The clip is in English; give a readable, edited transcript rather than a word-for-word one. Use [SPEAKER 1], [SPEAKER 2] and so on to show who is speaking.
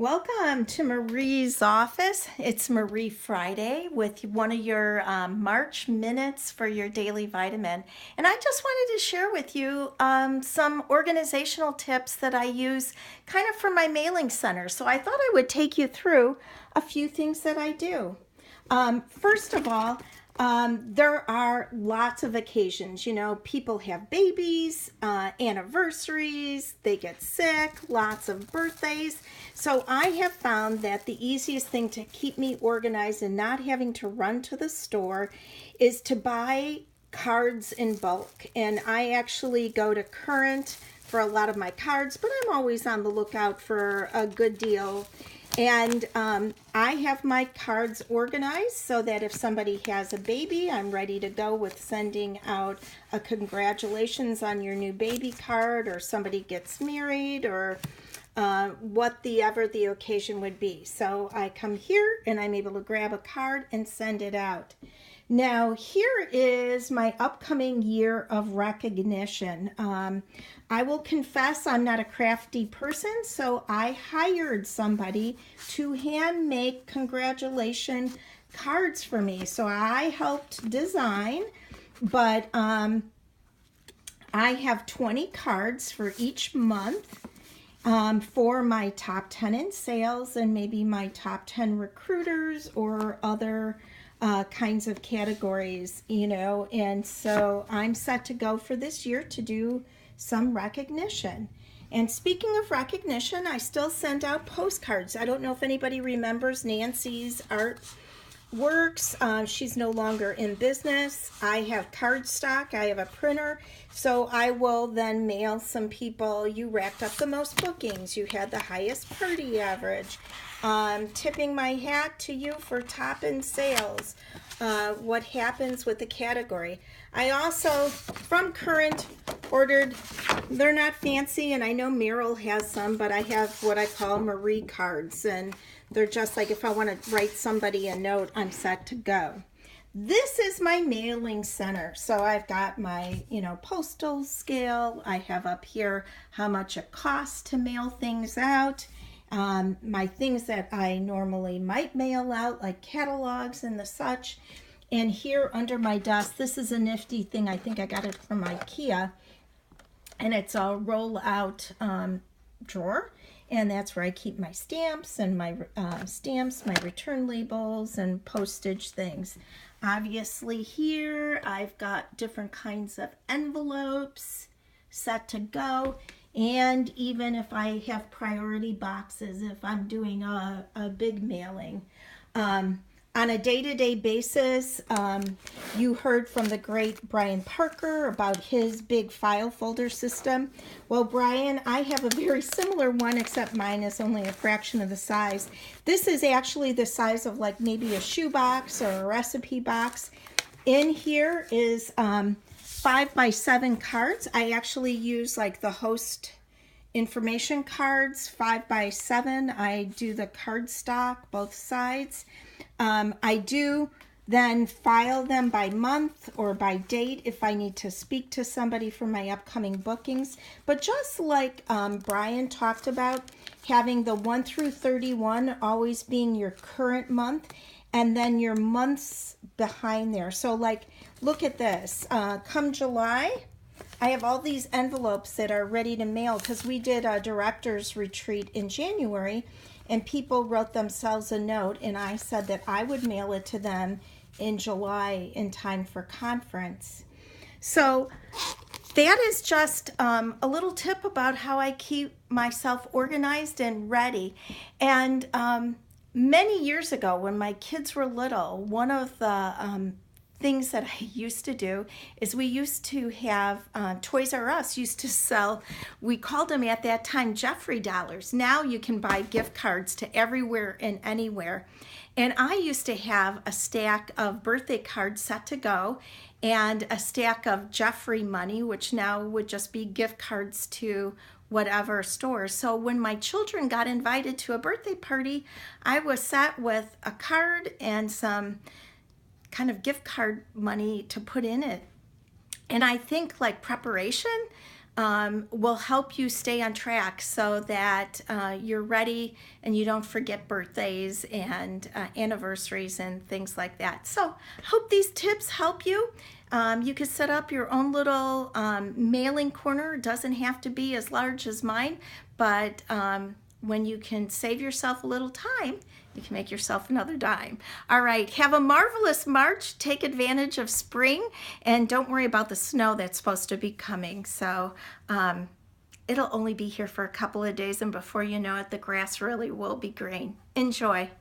[SPEAKER 1] Welcome to Marie's office. It's Marie Friday with one of your March minutes for your daily vitamin. And I just wanted to share with you some organizational tips that I use kind of for my mailing center. So I thought I would take you through a few things that I do. First of all, there are lots of occasions. You know, people have babies, anniversaries, they get sick, lots of birthdays. So I have found that the easiest thing to keep me organized and not having to run to the store is to buy cards in bulk. And I actually go to Current for a lot of my cards, but I'm always on the lookout for a good deal. And I have my cards organized so that if somebody has a baby, I'm ready to go with sending out a congratulations on your new baby card, or somebody gets married, or whatever the occasion would be. So I come here and I'm able to grab a card and send it out. Now, here is my upcoming year of recognition. I will confess I'm not a crafty person, so I hired somebody to hand make congratulation cards for me. So I helped design, but I have 20 cards for each month. For my top 10 in sales and maybe my top 10 recruiters or other kinds of categories, you know. And so I'm set to go for this year to do some recognition. And speaking of recognition, I still send out postcards. I don't know if anybody remembers Nancy's art works. She's no longer in business. I have cardstock. I have a printer. So I will then mail some people, you racked up the most bookings. You had the highest party average. Tipping my hat to you for top in sales. What happens with the category. I also, from Current, ordered, they're not fancy, and I know Merrill has some, but I have what I call Marie cards, and they're just like if I want to write somebody a note, I'm set to go. This is my mailing center. So I've got my, postal scale. I have up here how much it costs to mail things out. My things that I normally might mail out, like catalogs and the such. And here under my desk, this is a nifty thing. I think I got it from IKEA. And it's a roll-out drawer. And that's where I keep my stamps and my my return labels and postage things. Obviously here I've got different kinds of envelopes set to go. And even if I have priority boxes, if I'm doing a big mailing. On a day-to-day basis, you heard from the great Brian Parker about his big file folder system. Well, Brian, I have a very similar one, except mine is only a fraction of the size. This is actually the size of like maybe a shoebox or a recipe box. In here is 5x7 cards. I actually use like the host information cards, 5x7. I do the cardstock, both sides. I do then file them by month or by date if I need to speak to somebody for my upcoming bookings. But just like Brian talked about, having the 1 through 31 always being your current month, and then your months behind there. So like, look at this. Come July, I have all these envelopes that are ready to mail because we did a director's retreat in January, and people wrote themselves a note, and I said that I would mail it to them in July in time for conference. So that is just a little tip about how I keep myself organized and ready. And many years ago, when my kids were little, one of the things that I used to do is we used to have Toys R Us used to sell, we called them at that time Jeffrey dollars. Now you can buy gift cards to everywhere and anywhere. And I used to have a stack of birthday cards set to go and a stack of Jeffrey money, which now would just be gift cards to whatever store. So when my children got invited to a birthday party, I was set with a card and some kind of gift card money to put in it. And I think like preparation, will help you stay on track so that you're ready and you don't forget birthdays and anniversaries and things like that. So, hope these tips help you. You can set up your own little mailing corner. It doesn't have to be as large as mine, but when you can save yourself a little time, you can make yourself another dime. All right, have a marvelous March. Take advantage of spring, and don't worry about the snow that's supposed to be coming. So it'll only be here for a couple of days, and before you know it, the grass really will be green. Enjoy.